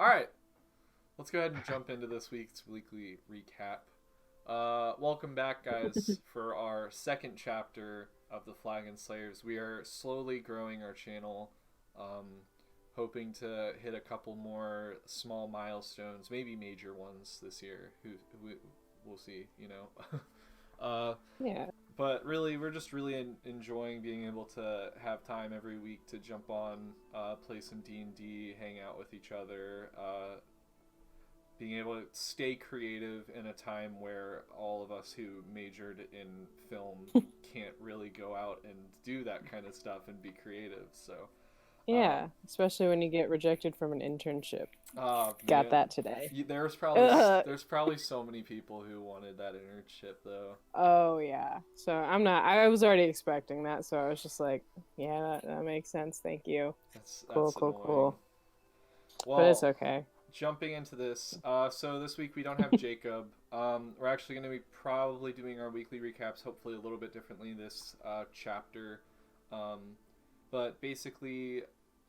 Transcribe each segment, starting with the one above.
All right, let's go ahead and jump into this week's weekly recap. Welcome back, guys, for our second chapter of the Flagon Slayers. We are slowly growing our channel, hoping to hit a couple more small milestones, maybe major ones this year. Who we'll see, you know. Yeah. But really, we're just really enjoying being able to have time every week to jump on, play some D&D, hang out with each other, being able to stay creative in a time where all of us who majored in film can't really go out and do that kind of stuff and be creative. So, Yeah, especially when you get rejected from an internship. Got man, that today. Ugh. there's probably so many people who wanted that internship though. Oh yeah. So I was already expecting that, so I was just like, yeah, that makes sense. Thank you. Cool, That's cool, annoying. cool. But it's Well, okay. jumping into this, so this week we don't have Jacob. We're actually going to be probably doing our weekly recaps, hopefully a little bit differently this chapter. Um, but basically,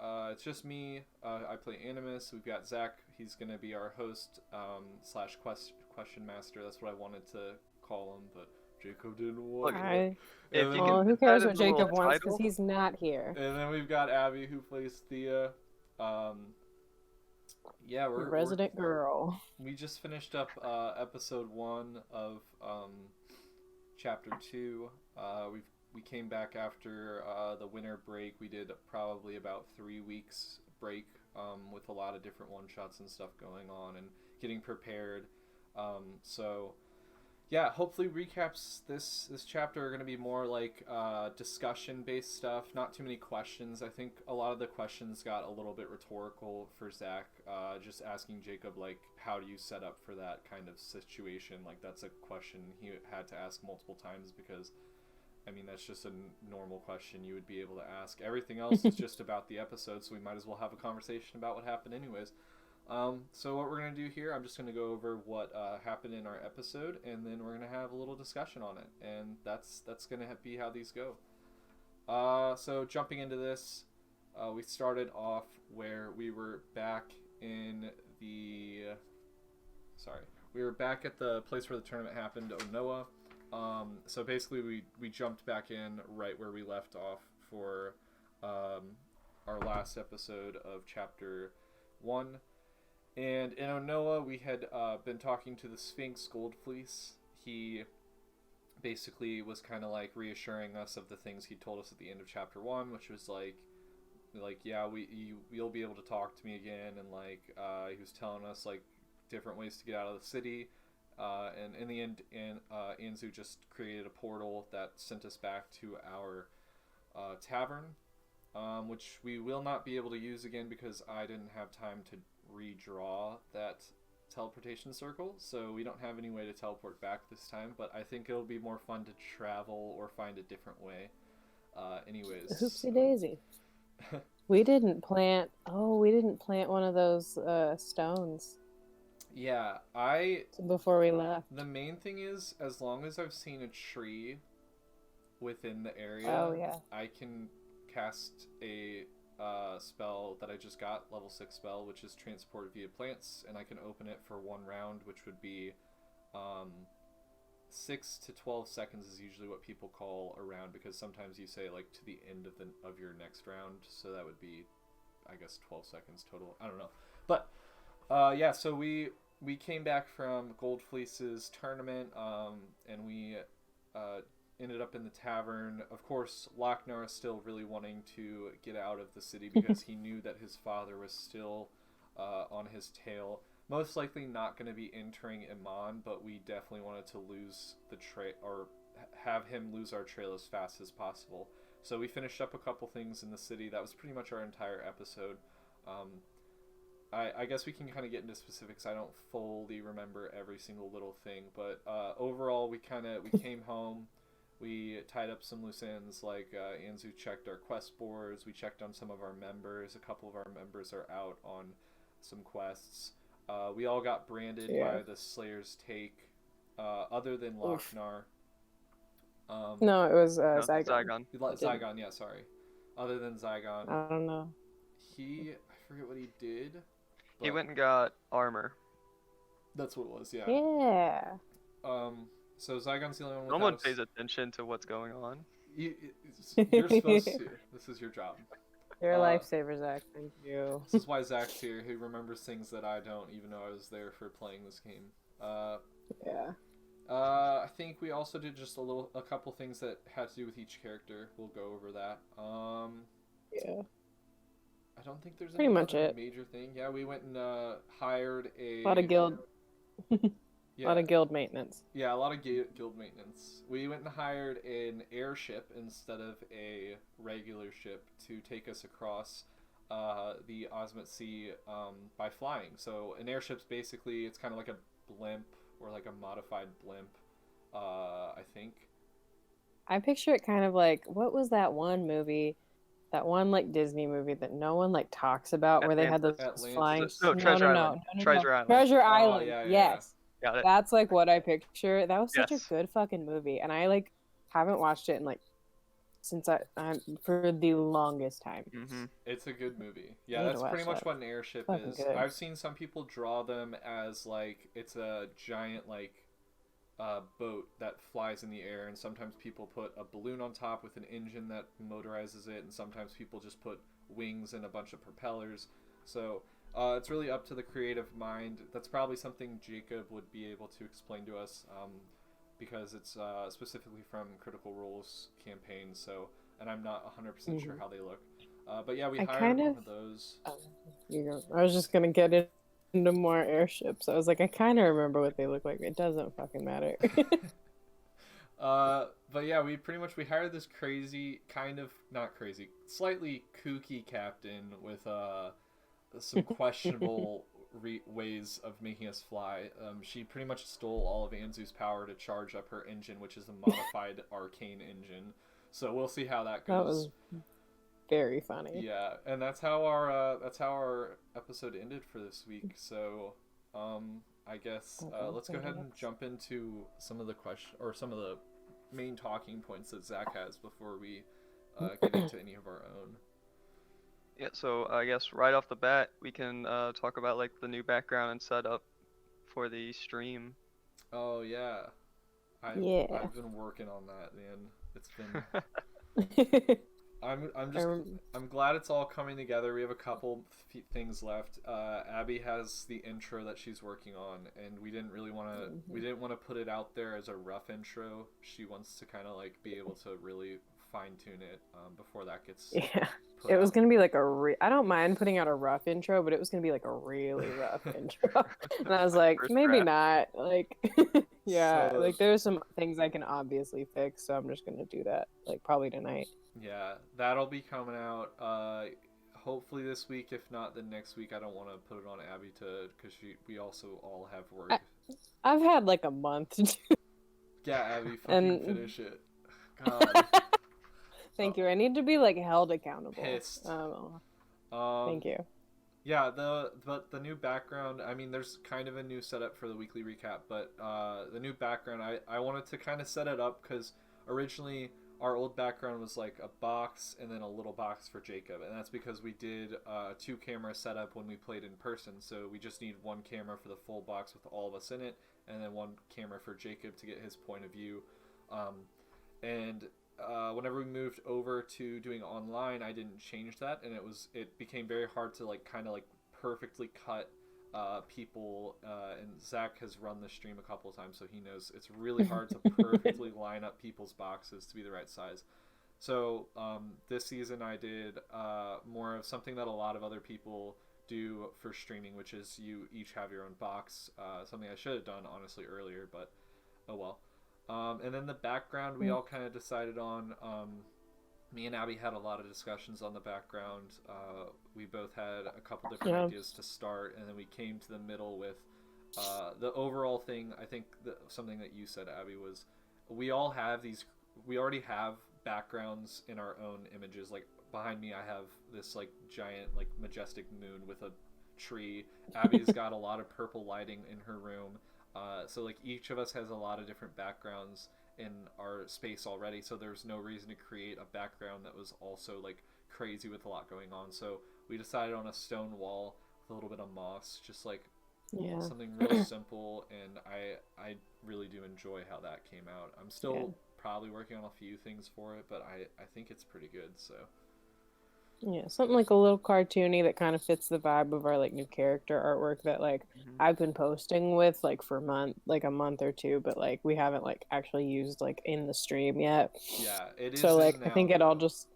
it's just me. I play Animus. We've got Zach. He's going to be our host slash question master. That's what I wanted to call him, but Jacob didn't want Look, it. I if And you then, Well, can who put that cares in what the little Jacob wants because title, he's not here. and then we've got Abby who plays Thea. Um, yeah, Your resident girl. we just finished up episode 1 of chapter 2. We came back after the winter break. We did probably about 3 weeks break with a lot of different one shots and stuff going on and getting prepared. So yeah, hopefully recaps this chapter are going to be more like discussion based stuff, not too many questions. I think a lot of the questions got a little bit rhetorical for Zach, just asking Jacob like, how do you set up for that kind of situation? Like that's a question he had to ask multiple times because I mean that's just a normal question you would be able to ask. Everything else is just about the episode, so we might as well have a conversation about what happened anyways. So what we're going to do here, I'm just going to go over what happened in our episode, and then we're going to have a little discussion on it, and that's going to be how these go. So jumping into this, we started off where we were back in the... Sorry. We were back at the place where the tournament happened, Onoa. So basically we jumped back in right where we left off for our last episode of Chapter 1. And in Onoa, we had been talking to the Sphinx Goldfleece. He basically was kind of like reassuring us of the things he told us at the end of chapter 1, which was like yeah, you'll be able to talk to me again, and like he was telling us like different ways to get out of the city. And in the end, Anzu just created a portal that sent us back to our tavern, which we will not be able to use again because I didn't have time to redraw that teleportation circle, so we don't have any way to teleport back this time, but I think it'll be more fun to travel or find a different way. Anyways. Oopsie daisy. We didn't plant one of those stones. Yeah, before we left. The main thing is, as long as I've seen a tree within the area, oh yeah, I can cast a spell that I just got, level 6 spell, which is transport via plants, and I can open it for 1 round, which would be 6 to 12 seconds is usually what people call a round, because sometimes you say like to the end of your next round, so that would be, I guess, 12 seconds total. I don't know, but yeah. So we came back from Goldfleece's tournament, and we ended up in the tavern. Of course, Lochnar is still really wanting to get out of the city because he knew that his father was still on his tail. Most likely not going to be entering Iman, but we definitely wanted to lose the trail, or have him lose our trail as fast as possible. So we finished up a couple things in the city. That was pretty much our entire episode. I guess we can kind of get into specifics. I don't fully remember every single little thing, but overall we came home. We tied up some loose ends, like Anzu checked our quest boards. We checked on some of our members. A couple of our members are out on some quests. We all got branded by the Slayer's take, other than Lochnar. No, it was Zygon. Zygon, yeah, sorry. Other than Zygon. I don't know. I forget what he did, He But went and got armor. that's what it was. Yeah. Yeah. So Zygon's the only one No without one a pays attention to what's going on. You're supposed to. This is your job. You're a lifesaver, Zach. Thank you. This is why Zach's here, who remembers things that I don't, even though I was there for playing this game. Yeah. I think we also did just a couple things that had to do with each character. We'll go over that. Yeah. I don't think there's Pretty any much other it. major thing. Yeah, we went and hired a lot of guild. Yeah. A lot of guild maintenance. Yeah, a lot of guild maintenance. We went and hired an airship instead of a regular ship to take us across the Osmot Sea by flying. So an airship's basically, it's kind of like a blimp or like a modified blimp, I think. I picture it kind of like, what was that one movie? That one like Disney movie that no one like talks about where they had those Atlantis. flying. No, Treasure Island. Treasure Island. Treasure Island. Yeah, yes. Got it. That's like what I picture. That was such Yes. a good fucking movie, and I like haven't watched it in like since I for the longest time. Mm-hmm. It's a good movie. Yeah, I need to that's watch pretty much that. what an airship Fucking is. good. I've seen some people draw them as like it's a giant like boat that flies in the air, and sometimes people put a balloon on top with an engine that motorizes it, and sometimes people just put wings and a bunch of propellers. So it's really up to the creative mind. That's probably something Jacob would be able to explain to us, because it's specifically from Critical Role's campaign. So, and I'm not 100% sure how they look. But yeah, we hired one of those. I was just gonna get into more airships. I was like, I kind of remember what they look like. It doesn't fucking matter. But yeah, we hired this crazy, kind of not crazy, slightly kooky captain with some questionable ways of making us fly. She pretty much stole all of Anzu's power to charge up her engine, which is a modified arcane engine. So we'll see how that goes. That was very funny. Yeah, and that's how our episode ended for this week. So, I guess let's go ahead and jump into some of the some of the main talking points that Zach has before we get into any of our own. Yeah, so I guess right off the bat we can talk about like the new background and setup for the stream. Oh yeah, I've been working on that, man. It's been. I'm glad it's all coming together. We have a couple things left. Abby has the intro that she's working on, and we didn't want to put it out there as a rough intro. She wants to kind of like be able to really fine tune it before that gets. Yeah, it was gonna be like I don't mind putting out a rough intro, but it was gonna be like a really rough intro. And I was like, maybe not. Like, yeah, like there's some things I can obviously fix, so I'm just gonna do that. Like probably tonight. Yeah, that'll be coming out hopefully this week. If not, then next week. I don't want to put it on Abby because we also all have work. I've had like a month to do. Yeah, Abby, fucking finish it. God. Thank you. I need to be like held accountable. Pissed. Thank you. Yeah, the new background. I mean, there's kind of a new setup for the weekly recap, but the new background. I wanted to kind of set it up because originally our old background was like a box and then a little box for Jacob, and that's because we did a 2-camera setup when we played in person. So we just need 1 camera for the full box with all of us in it, and then 1 camera for Jacob to get his point of view. Whenever we moved over to doing online, I didn't change that, and it became very hard to like kind of like perfectly cut people. And Zach has run the stream a couple of times, so he knows it's really hard to perfectly line up people's boxes to be the right size. So this season I did more of something that a lot of other people do for streaming, which is you each have your own box. Something I should have done honestly earlier, but oh well. And then the background we all kind of decided on. Me and Abby had a lot of discussions on the background. We both had a couple different ideas to start, and then we came to the middle with the overall thing. I think something that you said, Abby, was we already have backgrounds in our own images. Like behind me, I have this like giant, like majestic moon with a tree. Abby's got a lot of purple lighting in her room. So like each of us has a lot of different backgrounds in our space already, so there's no reason to create a background that was also like crazy with a lot going on. So we decided on a stone wall with a little bit of moss, just like Yeah. something real simple, and I really do enjoy how that came out. I'm still probably working on a few things for it, but I think it's pretty good. So Yeah, something like a little cartoony that kind of fits the vibe of our like new character artwork that like I've been posting with like for a month or two, but like we haven't like actually used like in the stream yet. yeah, it is. So like now, I think it all though. just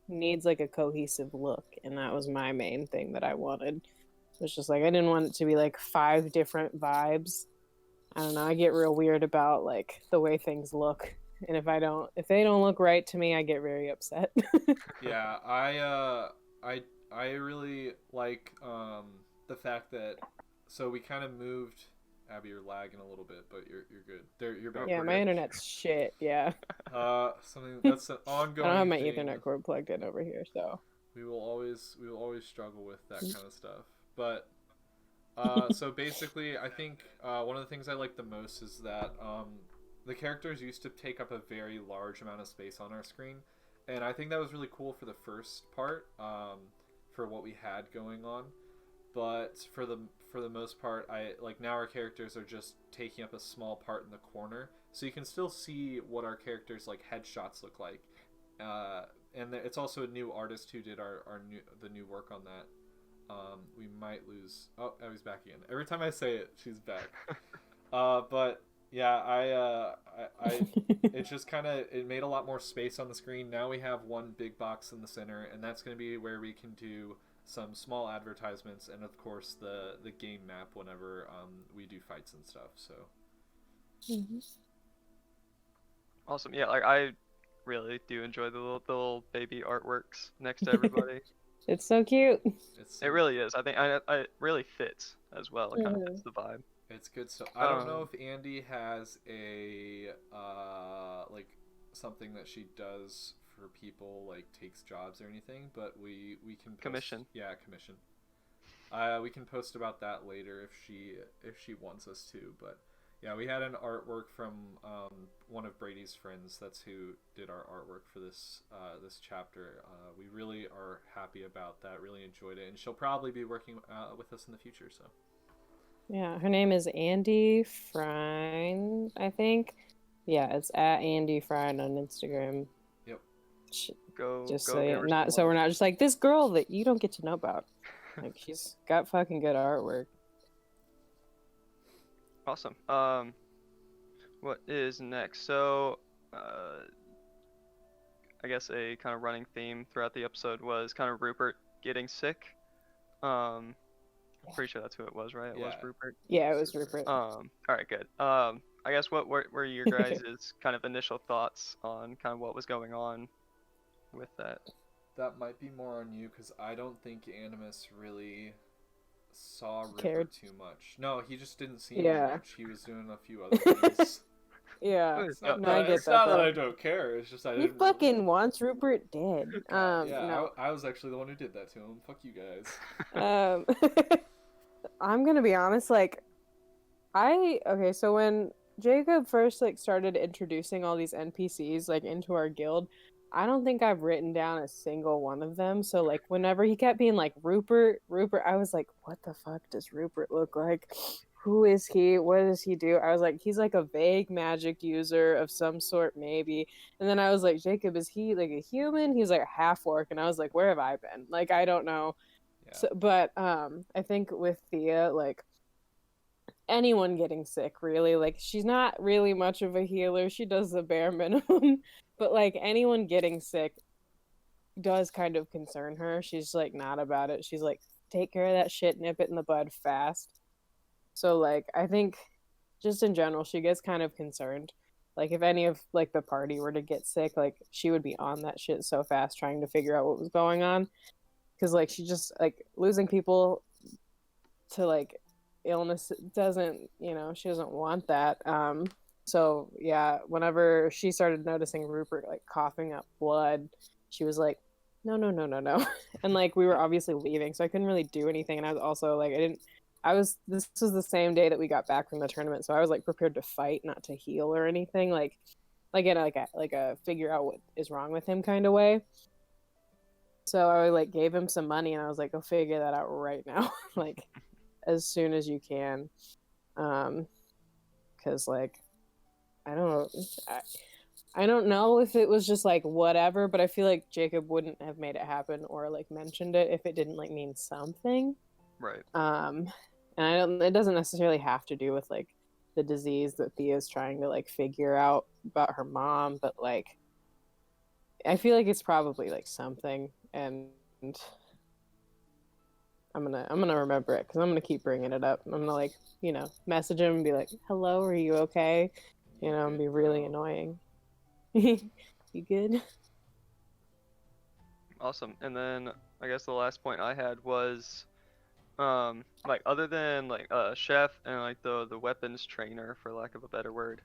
needs like a cohesive look, and that was my main thing that I wanted. It was just like I didn't want it to be like 5 different vibes. I don't know, I get real weird about like the way things look. And if they don't look right to me, I get very upset. Yeah, I really like the fact that so we kind of moved. Abby, you're lagging a little bit, but you're good. You're back. Yeah, my internet's shit. Yeah. Something that's an ongoing. I don't have my thing. Ethernet cord plugged in over here, so We will always struggle with that kind of stuff. But so basically, I think one of the things I like the most is that the characters used to take up a very large amount of space on our screen, and I think that was really cool for the first part, for what we had going on. But for the most part, I like now our characters are just taking up a small part in the corner, so you can still see what our characters like headshots look like. And it's also a new artist who did the new work on that. We might lose. Oh, Abby's back again. Every time I say it, she's back. But yeah, I it's just kind of it made a lot more space on the screen. Now we have one big box in the center, and that's going to be where we can do some small advertisements, and of course the game map whenever we do fights and stuff. So. Awesome. Yeah, like I really do enjoy the little baby artworks next to everybody. it's so cute. It really is. I think it really fits as well. It kind of fits the vibe. It's good stuff. I don't know if Andy has a like something that she does for people, like takes jobs or anything, but we can post, commission. Yeah, commission. We can post about that later if she wants us to, but yeah, we had an artwork from one of Brady's friends. That's who did our artwork for this chapter. We really are happy about that. Really enjoyed it, and she'll probably be working with us in the future. So. Yeah, her name is Andy Frine, I think. Yeah, it's at Andy Frine on Instagram. Yep. Go. We're not just like this girl that you don't get to know about. Like she's got fucking good artwork. Awesome. What is next? So, I guess a kind of running theme throughout the episode was kind of Rupert getting sick. Pretty sure that's who it was, right? It was Rupert. Yeah, it was Rupert. All right, good. I guess what were your guys' kind of initial thoughts on kind of what was going on with that? That might be more on you because I don't think Animus really saw Rupert cared too much. No, he just didn't see him much. He was doing a few other things. Yeah, It's not, I get it's that. not that I don't care. It's just I He didn't. fucking wants Rupert dead. No. I was actually the one who did that to him. Fuck you guys. I'm gonna be honest. Like, so when Jacob first like started introducing all these NPCs like into our guild, I don't think I've written down a single one of them. So like whenever he kept being like Rupert, I was like, what the fuck does Rupert look like? Who is he? What does he do? I was like, he's like a vague magic user of some sort, maybe. And then I was like, Jacob, is he like a human? He's like a half orc. And I was like, where have I been? Like, I don't know. Yeah. So, but I think with Thea, like anyone getting sick, really, like she's not really much of a healer. She does the bare minimum. But like anyone getting sick does kind of concern her. She's like not about it. She's like, take care of that shit, nip it in the bud fast. So like I think just in general she gets kind of concerned. Like if any of like the party were to get sick, like she would be on that shit so fast trying to figure out what was going on. Cause like she just like losing people to like illness doesn't, she doesn't want that. So yeah, whenever she started noticing Rupert like coughing up blood, she was like, no. And like we were obviously leaving, so I couldn't really do anything. And I was also like, this was the same day that we got back from the tournament, so I was like prepared to fight, not to heal or anything. Like in a figure out what is wrong with him kind of way. So I like gave him some money, and I was like, "Go figure that out right now, like as soon as you can." Because like I don't, I don't know if it was just like whatever, but I feel like Jacob wouldn't have made it happen or like mentioned it if it didn't like mean something. Right. And I don't. It doesn't necessarily have to do with like the disease that Thea's trying to like figure out about her mom, but like I feel like it's probably like something, and I'm gonna remember it because I'm gonna keep bringing it up. I'm gonna like message him and be like, "Hello, are you okay?" And be really annoying. You good? Awesome. And then I guess the last point I had was like other than like chef and like the weapons trainer, for lack of a better word,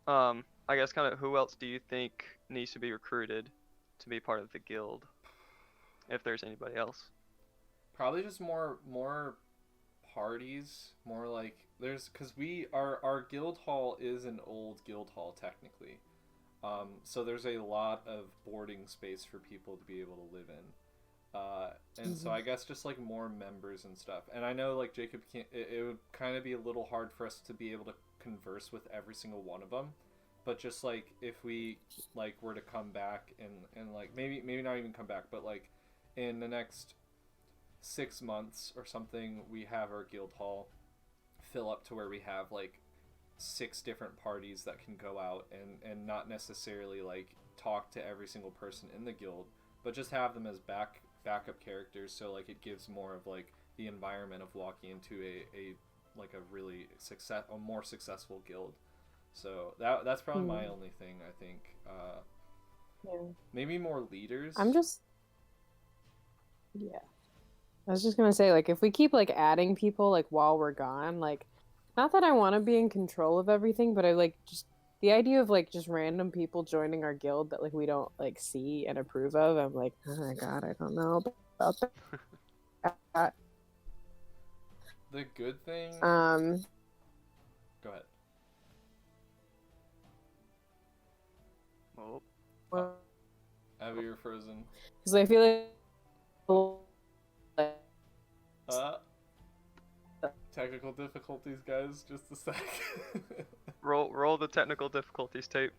I guess kind of who else do you think needs to be recruited to be part of the guild, if there's anybody else? Probably just more parties, more like there's because our guild hall is an old guild hall technically. So there's a lot of boarding space for people to be able to live in. And so I guess just like more members and stuff. And I know like Jacob can't. It would kind of be a little hard for us to be able to converse with every single one of them. But just like if we like were to come back and like maybe not even come back, but like in the next 6 months or something, we have our guild hall fill up to where we have like 6 different parties that can go out and not necessarily like talk to every single person in the guild, but just have them as backup characters, so like it gives more of like the environment of walking into a like a really a more successful guild. So that's probably my only thing, I think. Maybe more leaders. I was just gonna say, like, if we keep like adding people like while we're gone, like, not that I want to be in control of everything, but I like just the idea of like just random people joining our guild that like we don't like see and approve of. I'm like, oh my god, I don't know about that. The good thing. Go ahead. Oh. Abby, you're frozen. Because I feel like. Technical difficulties, guys. Just a sec. roll the technical difficulties tape.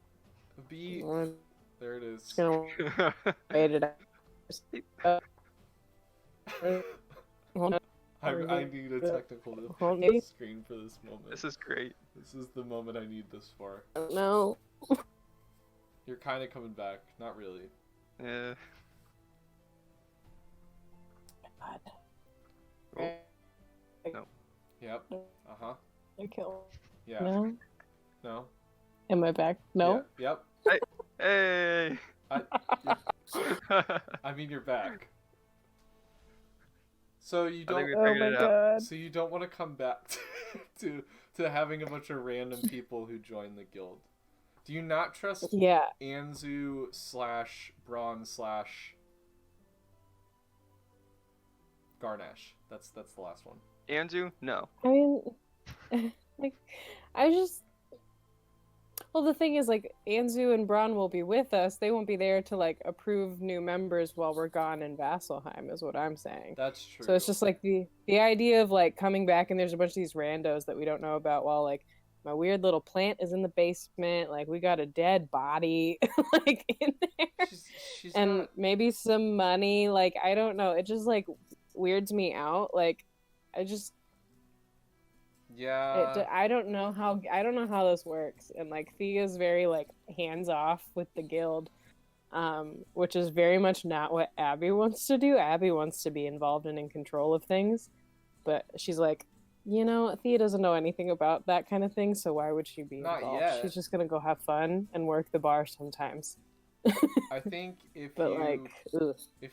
There it is. Wait it out. I need a technical screen for this moment. This is great. This is the moment I need this for. No. You're kind of coming back. Not really. Yeah. God. Oh. No. Yep. Uh-huh. I killed. Yeah. No. No. Am I back? No. Yeah. Yep. Hey. I mean, you're back. So you don't. Oh my god. So you don't want to come back to having a bunch of random people who join the guild. Do you not trust Anzu / Braun / Garnash? That's the last one. Anzu? No. I mean, like, well, the thing is, like, Anzu and Braun will be with us. They won't be there to, like, approve new members while we're gone in Vasselheim, is what I'm saying. That's true. So it's just, like, the idea of, like, coming back and there's a bunch of these randos that we don't know about while, like, my weird little plant is in the basement. Like, we got a dead body, like, in there. She's and not... maybe some money. Like, I don't know. It just, like, weirds me out. Like, I just... Yeah. I don't know how this works. And, like, Thea's very, like, hands-off with the guild, which is very much not what Abby wants to do. Abby wants to be involved and in control of things. But she's like, Thea doesn't know anything about that kind of thing, so why would she be involved? Not yet. She's just gonna go have fun and work the bar sometimes. I think if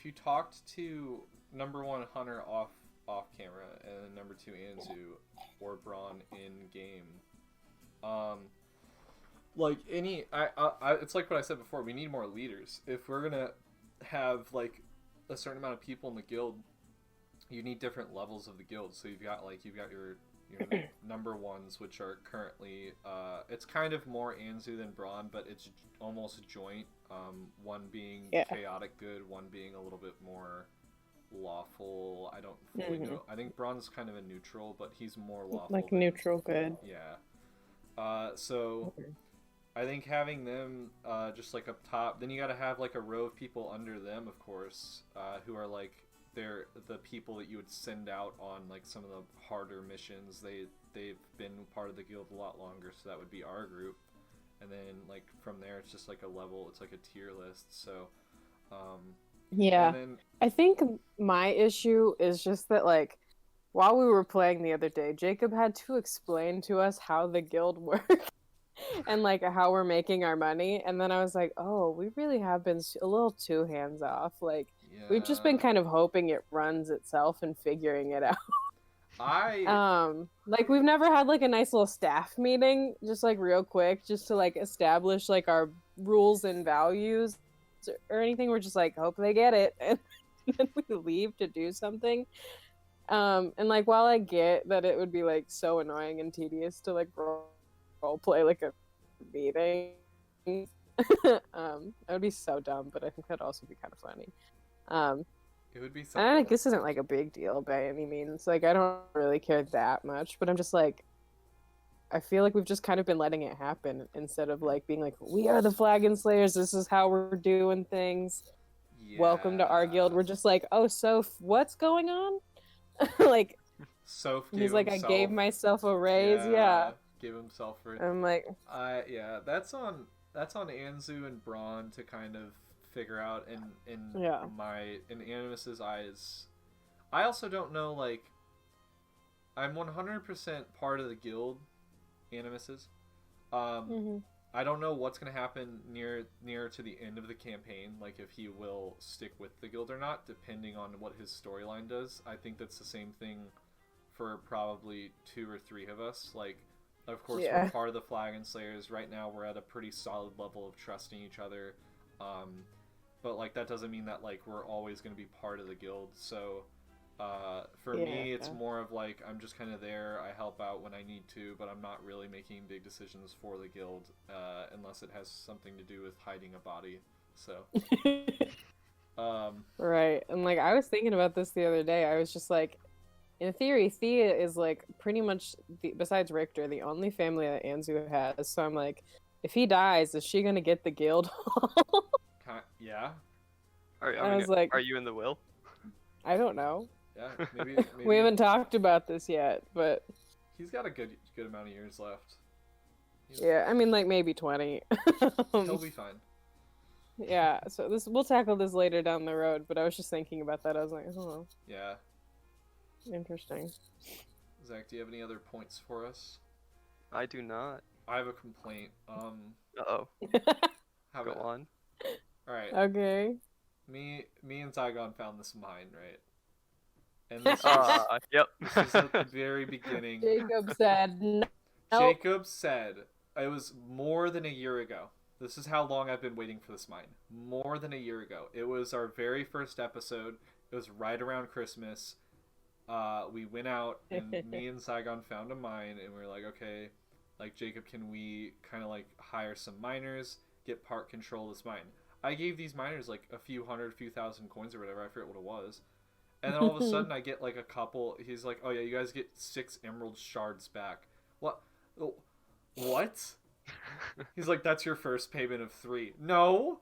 you talked to number 1 Hunter off camera and number 2 Anzu or Braun in game, like it's like what I said before. We need more leaders. If we're gonna have like a certain amount of people in the guild, you need different levels of the guild. So you've got your number ones, which are currently it's kind of more Anzu than Braun, but it's almost joint. One being Yeah. chaotic good, one being a little bit more lawful. I don't fully know. I think Braun's kind of a neutral, but he's more lawful. Like neutral good. Yeah. So I think having them just like up top, then you got to have like a row of people under them, of course, who are like they're the people that you would send out on like some of the harder missions. They've been part of the guild a lot longer, so that would be our group. And then like from there, it's just like a level. It's like a tier list. So yeah, then, I think my issue is just that like while we were playing the other day, Jacob had to explain to us how the guild works. And like how we're making our money, and then I was like, oh, we really have been a little too hands off. Like we've just been kind of hoping it runs itself and figuring it out. Like we've never had like a nice little staff meeting, just like real quick, just to like establish like our rules and values or anything. We're just like hope they get it, and then we leave to do something. And like while I get that it would be like so annoying and tedious to like role play like a meeting, that would be so dumb, but I think that'd also be kind of funny. it would be something. And I think this isn't like a big deal by any means. Like I don't really care that much, but I'm just like, I feel like we've just kind of been letting it happen instead of like being like, we are the Flagon Slayers. This is how we're doing things. Yeah. Welcome to our guild. We're just like, oh, Soph, what's going on? Like, Soph he's like, I gave myself a raise. Yeah. Gave himself for. I'm like, yeah, that's on Anzu and Braun to kind of figure out in Animus's eyes. I also don't know, like, I'm 100% part of the guild, Animus's. I don't know what's gonna happen near to the end of the campaign, like if he will stick with the guild or not, depending on what his storyline does. I think that's the same thing for probably 2 or 3 of us. Like, of course, we're part of the Flagon Slayers. Right now, we're at a pretty solid level of trusting each other. But, like, that doesn't mean that, like, we're always going to be part of the guild. So, for me, it's more of, like, I'm just kind of there. I help out when I need to, but I'm not really making big decisions for the guild, unless it has something to do with hiding a body. So, right. And, like, I was thinking about this the other day. I was just like, in theory, Thea is like pretty much besides Richter, the only family that Anzu has. So I'm like, if he dies, is she gonna get the guild? Yeah. Are you in the will? I don't know. Yeah, maybe. We haven't talked about this yet, but he's got a good amount of years left. Yeah, I mean, like maybe 20. He'll be fine. Yeah, so we'll tackle this later down the road. But I was just thinking about that. I was like, oh. Yeah. Interesting. Zach, do you have any other points for us? I do not. I have a complaint. Uh-oh. Go on. All right. Okay. Me and Zygon found this mine, right? And this yep. This is at the very beginning. Jacob said no. Jacob said it was more than a year ago. This is how long I've been waiting for this mine. More than a year ago. It was our very first episode. It was right around Christmas. We went out and me and Saigon found a mine and we were like, okay, like Jacob, can we kind of like hire some miners, get part control of this mine? I gave these miners like a few thousand coins or whatever, I forget what it was. And then all of a sudden I get like a couple, he's like, oh yeah, you guys get 6 emerald shards back. What? He's like, that's your first payment of 3. No!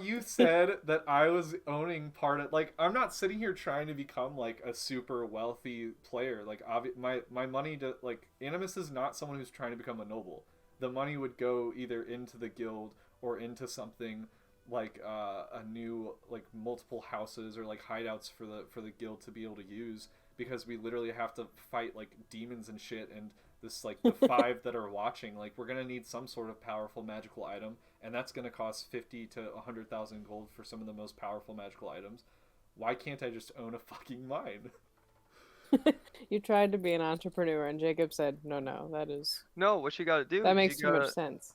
You said that I was owning part of, like, I'm not sitting here trying to become, like, a super wealthy player. Like, my money, like, Animus is not someone who's trying to become a noble. The money would go either into the guild or into something like, a new, like, multiple houses or, like, hideouts for the guild to be able to use, because we literally have to fight, like, demons and shit, and this, like, the 5 that are watching, like, we're gonna need some sort of powerful magical item, and that's gonna cost 50 to 100,000 gold for some of the most powerful magical items. Why can't I just own a fucking mine? You tried to be an entrepreneur, and Jacob said, no, that is... No, what you gotta do that makes too much sense.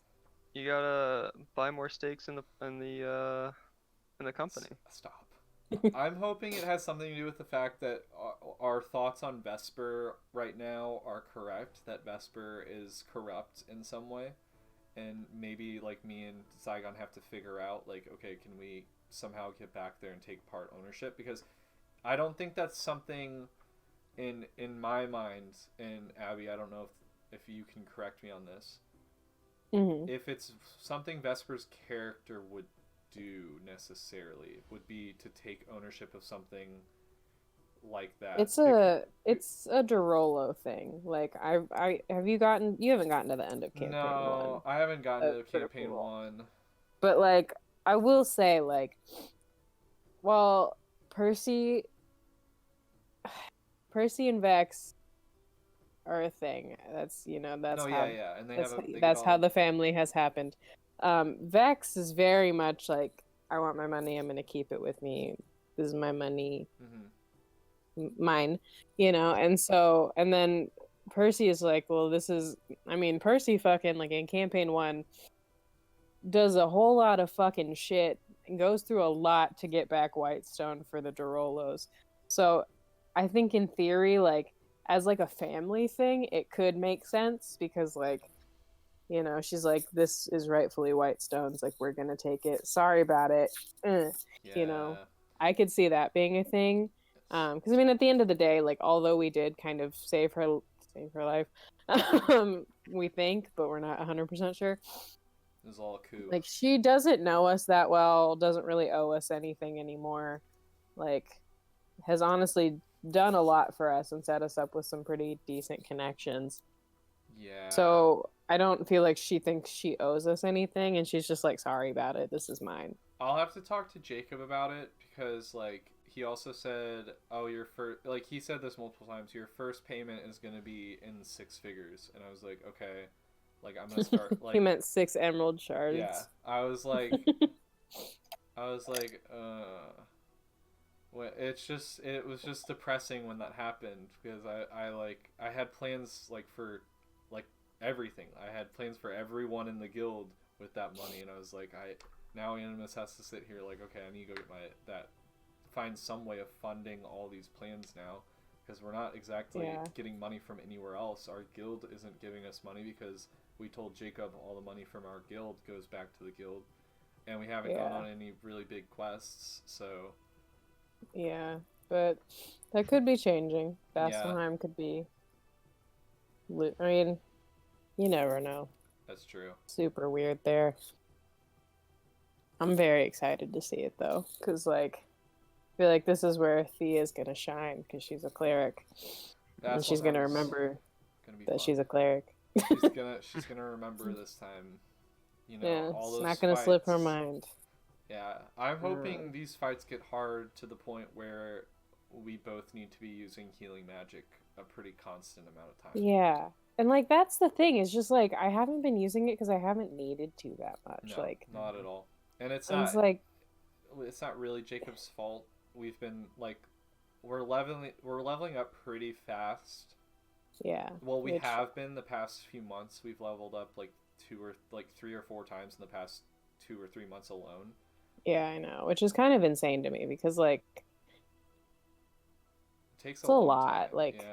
You gotta buy more stakes in the company. Stop. I'm hoping it has something to do with the fact that our thoughts on Vesper right now are correct, that Vesper is corrupt in some way. and maybe like me and Zygon have to figure out like, okay, can we somehow get back there and take part ownership? Because I don't think that's something in my mind. And Abby, I don't know if you can correct me on this. Mm-hmm. If it's something Vesper's character would do necessarily, would be to take ownership of something like that. It's a Dorolo thing. Like I you haven't gotten to the end of campaign 1. No, I haven't gotten to campaign Role. 1. But like I will say, like, well, Percy and Vex are a thing. That's that's no, how yeah, and that's how the family has happened. Vex is very much like, I want my money, I'm gonna keep it with me. This is my money. Mine, and then Percy is like, well, Percy fucking, like, in campaign 1 does a whole lot of fucking shit and goes through a lot to get back Whitestone for the Dorolos. So I think in theory, like, as like a family thing, it could make sense, because like, she's like, this is rightfully Whitestone's, like, we're gonna take it, sorry about it. Yeah. I could see that being a thing. Because at the end of the day, like, although we did kind of save her life, we think, but we're not 100% sure. It was all a coup. Like, she doesn't know us that well, doesn't really owe us anything anymore. Like, has honestly done a lot for us and set us up with some pretty decent connections. Yeah. So I don't feel like she thinks she owes us anything, and she's just like, sorry about it, this is mine. I'll have to talk to Jacob about it, because like, he also said, oh, your first, like, he said this multiple times, your first payment is going to be in 6 figures. And I was like, okay, like, I'm going to start, like... He meant 6 emerald shards. Yeah. I was like, well, it was just depressing when that happened, because I had plans, like, for, like, everything. I had plans for everyone in the guild with that money, and I was like, now Animus has to sit here, like, okay, I need to go get find some way of funding all these plans now, because we're not exactly getting money from anywhere else. Our guild isn't giving us money, because we told Jacob all the money from our guild goes back to the guild, and we haven't gone on any really big quests, so... Yeah, but that could be changing. Vasselheim could be... I mean, you never know. That's true. Super weird there. I'm very excited to see it, though, because, like, I feel like this is where Thea's gonna shine, because she's a cleric. And she's gonna remember that she's a cleric. She's gonna remember this time. All those not gonna slip her mind. Yeah, I'm hoping these fights get hard to the point where we both need to be using healing magic a pretty constant amount of time. Yeah, and like, that's the thing. It's just like, I haven't been using it because I haven't needed to that much. No, like, not at all. And it's not really Jacob's fault. We've been like, we're leveling up pretty fast. Yeah. Well, we have been the past few months. We've leveled up like 3 or 4 times in the past 2 or 3 months alone. Yeah, I know, which is kind of insane to me, because like, it takes a lot. Time. Like,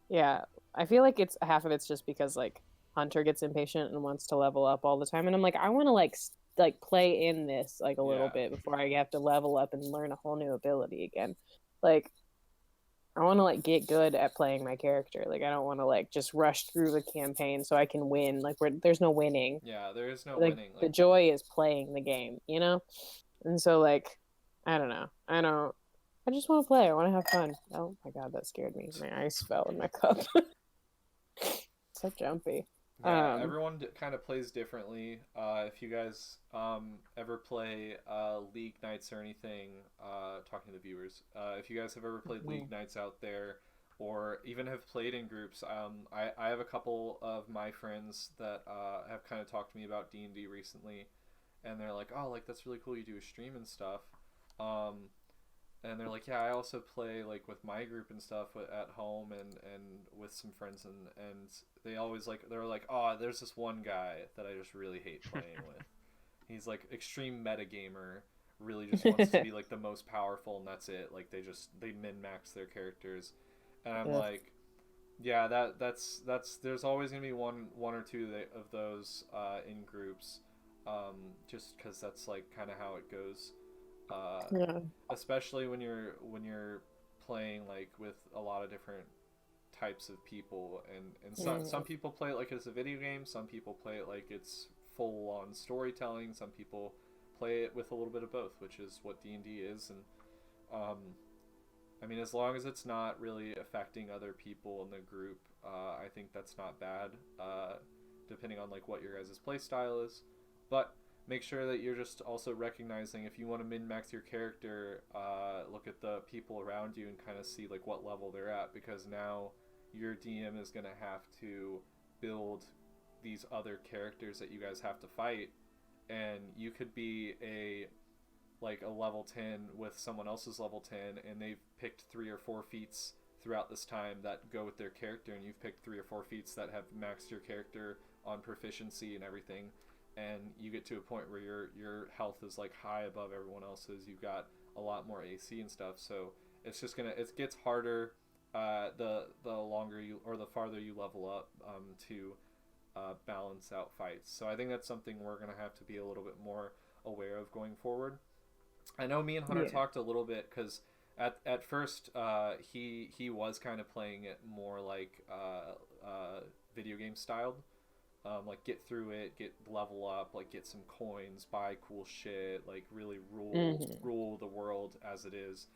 yeah. I feel like it's half of it's just because like Hunter gets impatient and wants to level up all the time, and I'm like, I want to like play in this like a little bit before I have to level up and learn a whole new ability again. Like, I want to like get good at playing my character. Like, I don't want to like just rush through the campaign so I can win. Like, there's no winning. Yeah, there is no winning. Like, the joy is playing the game, And so like, I don't know. I just want to play. I want to have fun. Oh my god, that scared me. My ice fell in my cup. So jumpy. Yeah, everyone kind of plays differently. If you guys ever play League Nights or anything, talking to the viewers, if you guys have ever played League Nights out there, or even have played in groups, I have a couple of my friends that have kind of talked to me about D&D recently, and they're like, oh, like, that's really cool, you do a stream and stuff. And they're like, yeah, I also play like with my group and stuff at home and with some friends, and they always they're like, oh, there's this one guy that I just really hate playing with. He's like extreme metagamer, really just wants to be like the most powerful, and that's it. Like, they min-max their characters, and I'm like, Yeah, that's there's always gonna be one or two of those in groups, just because that's like kind of how it goes, uh, Yeah. especially when you're playing like with a lot of different types of people, and some people play it like it's a video game, some people play it like it's full on storytelling, some people play it with a little bit of both, which is what D&D is, and um, I mean, as long as it's not really affecting other people in the group, I think that's not bad. Depending on like what your guys' play style is, but make sure that you're just also recognizing if you want to min max your character, look at the people around you and kind of see like what level they're at, because now your DM is gonna have to build these other characters that you guys have to fight, and you could be a level 10 with someone else's level 10, and they've picked 3 or 4 feats throughout this time that go with their character, and you've picked 3 or 4 feats that have maxed your character on proficiency and everything, and you get to a point where your health is like high above everyone else's, you've got a lot more AC and stuff, so it's just gonna, it gets harder the longer you, or the farther you level up, to balance out fights. So I think that's something we're gonna have to be a little bit more aware of going forward. I know me and Hunter talked a little bit, because at first he was kind of playing it more like video game styled, like get through it, get level up, like get some coins, buy cool shit, like really rule the world as it is.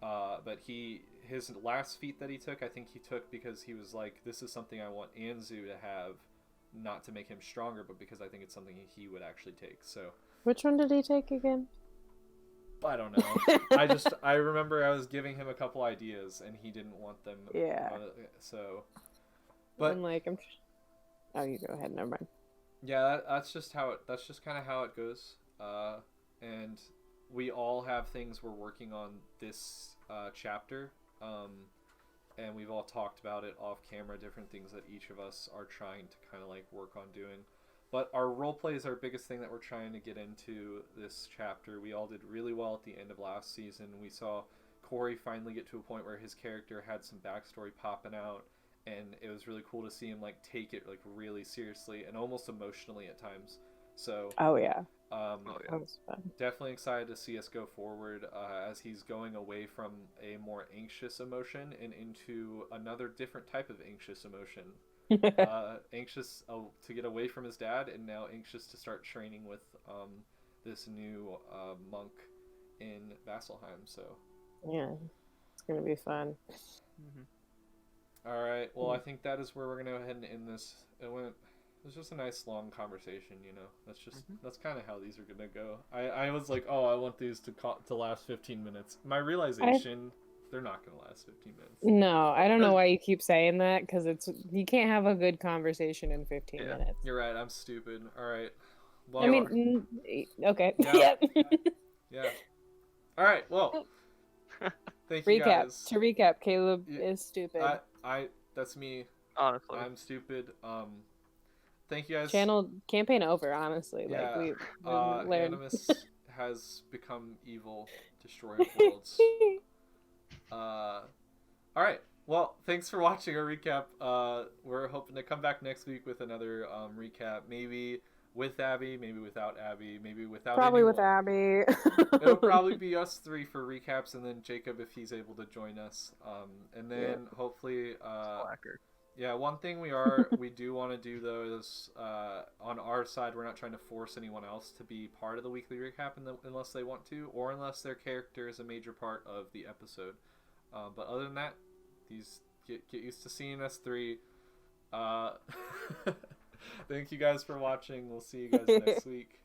But his last feat that he took, I think he took because he was like, this is something I want Anzu to have, not to make him stronger, but because I think it's something he would actually take. So which one did he take again? I don't know. I remember I was giving him a couple ideas and he didn't want them. Yeah. So, but I'm like, oh, you go ahead. Never mind. Yeah, that's just kind of how it goes. And we all have things we're working on this chapter. And we've all talked about it off camera, different things that each of us are trying to kind of like work on doing. But our role play is our biggest thing that we're trying to get into this chapter. We all did really well at the end of last season. We saw Corey finally get to a point where his character had some backstory popping out, and it was really cool to see him like take it like really seriously and almost emotionally at times. So definitely excited to see us go forward, as he's going away from a more anxious emotion and into another different type of anxious emotion. Anxious to get away from his dad, and now anxious to start training with this new monk in Vasselheim. So yeah, it's gonna be fun. All right, well, I think that is where we're gonna go ahead and end this. It was just a nice long conversation, you know. That's kind of how these are gonna go. I was like, oh, I want these to last 15 minutes. My realization, they're not gonna last 15 minutes. No, I don't know why you keep saying that, because you can't have a good conversation in 15 minutes. You're right. I'm stupid. All right. Well, I mean, okay. Yeah. Yeah. All right. Well, thank you guys. To recap, Caleb is stupid. That's me. Honestly, I'm stupid. Thank you guys. Channel campaign over. Honestly, yeah. Like we've learned. Animus has become evil, destroying worlds. All right. Well, thanks for watching our recap. We're hoping to come back next week with another recap. Maybe with Abby, maybe without Abby, maybe without probably anyone. with Abby. It'll probably be us three for recaps, and then Jacob if he's able to join us. And then hopefully, yeah. One thing we do want to do though is on our side, we're not trying to force anyone else to be part of the weekly recap unless they want to, or unless their character is a major part of the episode. But other than that, get used to seeing us three. Thank you guys for watching. We'll see you guys next week.